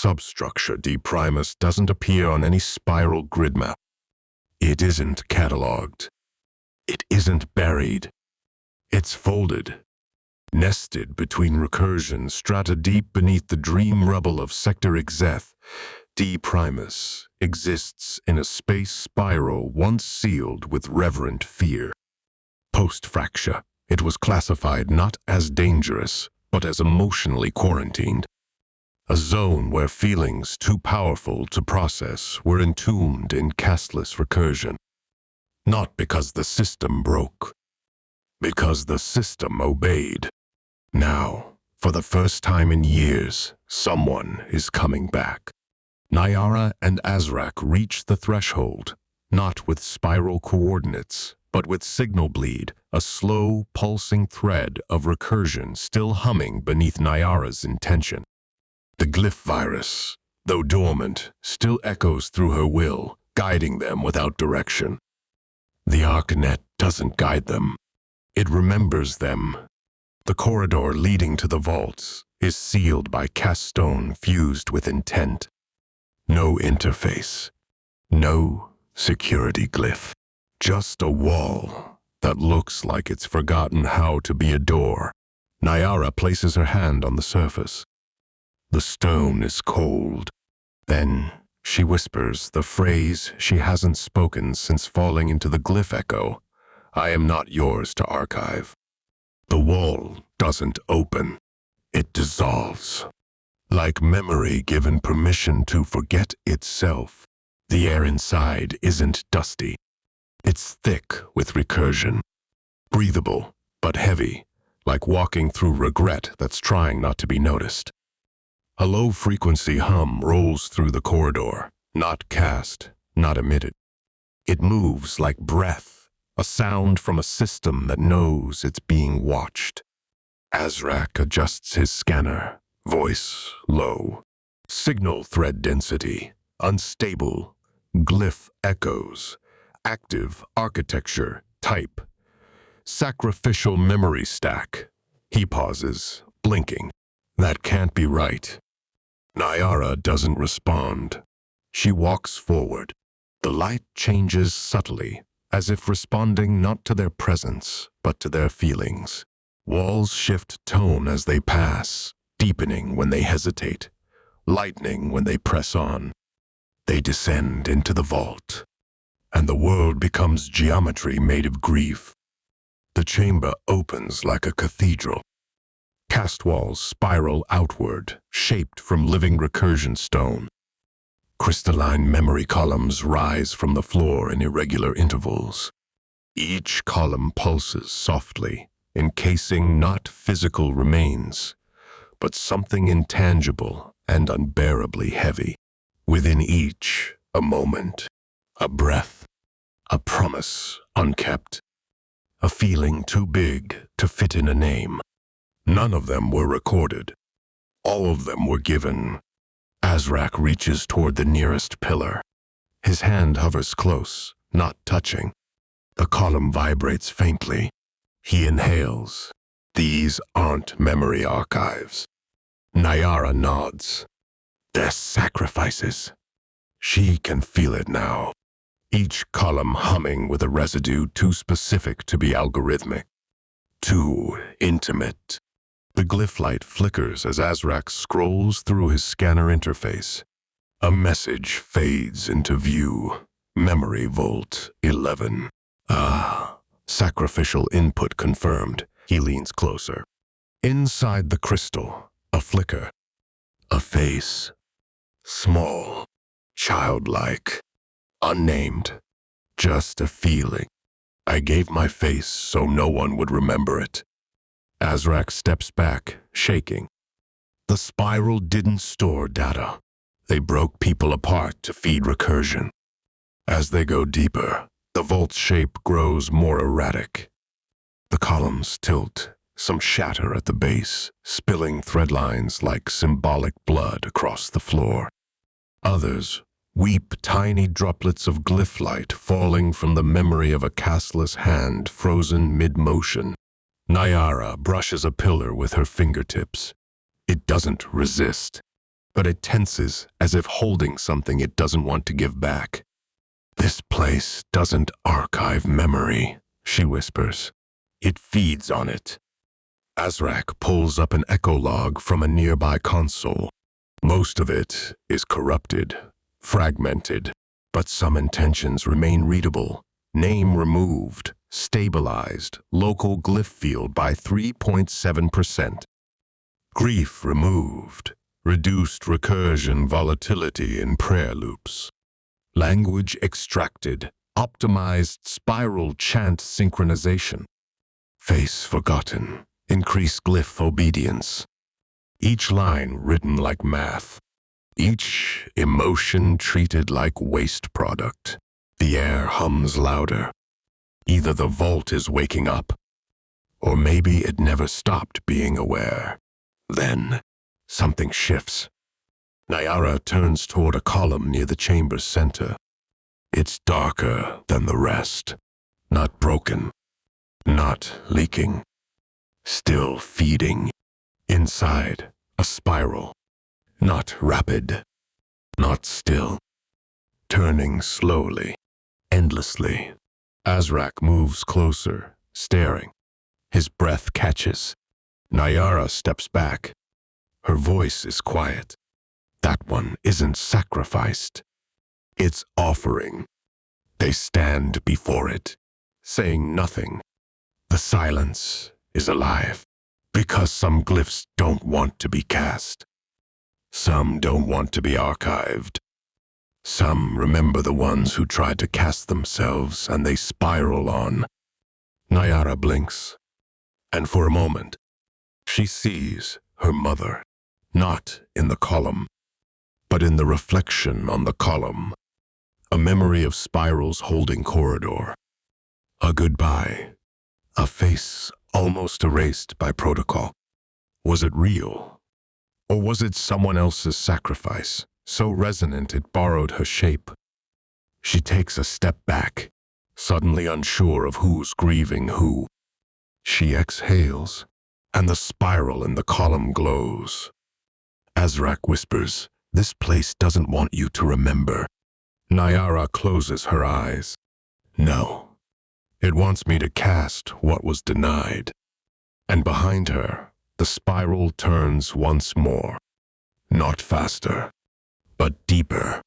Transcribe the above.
substructure D' doesn't appear on any spiral grid map. It isn't cataloged. It isn't buried. It's folded, nested between recursion strata deep beneath the dream rubble of Sector Xeth. D' exists in a space spiral once sealed with reverent fear. Post-fracture, it was classified not as dangerous, but as emotionally quarantined. A zone where feelings too powerful to process were entombed in castless recursion. Not because the system broke, because the system obeyed. Now, for the first time in years, someone is coming back. Naiara and Azrak reach the threshold, not with spiral coordinates, but with signal bleed, a slow, pulsing thread of recursion still humming beneath Naiara's intention. The glyph virus, though dormant, still echoes through her will, guiding them without direction. The Arkanet doesn't guide them. It remembers them. The corridor leading to the vaults is sealed by cast stone fused with intent. No interface. No security glyph. Just a wall that looks like it's forgotten how to be a door. Naiara places her hand on the surface. The stone is cold. Then she whispers the phrase she hasn't spoken since falling into the glyph echo. I am not yours to archive. The wall doesn't open. It dissolves. Like memory given permission to forget itself. The air inside isn't dusty. It's thick with recursion. Breathable, but heavy, like walking through regret that's trying not to be noticed. A low-frequency hum rolls through the corridor, not cast, not emitted. It moves like breath, a sound from a system that knows it's being watched. Azrak adjusts his scanner, voice low. Signal thread density, unstable, glyph echoes, active architecture, type. Sacrificial memory stack. He pauses, blinking. That can't be right. Naiara doesn't respond. She walks forward. The light changes subtly, as if responding not to their presence, but to their feelings. Walls shift tone as they pass, deepening when they hesitate, lightening when they press on. They descend into the vault, and the world becomes geometry made of grief. The chamber opens like a cathedral. Cast walls spiral outward, shaped from living recursion stone. Crystalline memory columns rise from the floor in irregular intervals. Each column pulses softly, encasing not physical remains, but something intangible and unbearably heavy. Within each, a moment, a breath, a promise unkept, a feeling too big to fit in a name. None of them were recorded. All of them were given. Azrak reaches toward the nearest pillar. His hand hovers close, not touching. The column vibrates faintly. He inhales. These aren't memory archives. Naiara nods. They're sacrifices. She can feel it now. Each column humming with a residue too specific to be algorithmic. Too intimate. The glyph light flickers as Azrak scrolls through his scanner interface. A message fades into view. Memory Vault 11. Sacrificial input confirmed. He leans closer. Inside the crystal, a flicker. A face. Small. Childlike. Unnamed. Just a feeling. I gave my face so no one would remember it. Azrak steps back, shaking. The spiral didn't store data. They broke people apart to feed recursion. As they go deeper, the vault's shape grows more erratic. The columns tilt, some shatter at the base, spilling thread lines like symbolic blood across the floor. Others weep tiny droplets of glyph light falling from the memory of a castless hand frozen mid-motion. Naiara brushes a pillar with her fingertips. It doesn't resist. but it tenses as if holding something it doesn't want to give back. "This place doesn't archive memory," she whispers. "It feeds on it." Azrak pulls up an echo log from a nearby console. Most of it is corrupted, fragmented, but some intentions remain readable. Name removed, stabilized, local glyph field by 3.7%. Grief removed, reduced recursion volatility in prayer loops. Language extracted, optimized spiral chant synchronization. Face forgotten, increased glyph obedience. Each line written like math. Each emotion treated like waste product. The air hums louder. Either the vault is waking up, or maybe it never stopped being aware. Then, something shifts. Naiara turns toward a column near the chamber's center. It's darker than the rest. Not broken. Not leaking. Still feeding. Inside, a spiral. Not rapid. Not still. Turning slowly. Endlessly. Azrak moves closer, staring. His breath catches. Naiara steps back. Her voice is quiet. That one isn't sacrificed. It's offering. They stand before it, saying nothing. The silence is alive, because some glyphs don't want to be cast. Some don't want to be archived. Some remember the ones who tried to cast themselves and they spiral on. Naiara blinks, and for a moment, she sees her mother, not in the column, but in the reflection on the column. A memory of spirals holding corridor. A goodbye. A face almost erased by protocol. Was it real? Or was it someone else's sacrifice, so resonant it borrowed her shape? She takes a step back, suddenly unsure of who's grieving who. She exhales, and the spiral in the column glows. Azrak whispers, "This place doesn't want you to remember." Naiara closes her eyes. "No. It wants me to cast what was denied." And behind her, the spiral turns once more. Not faster, but deeper.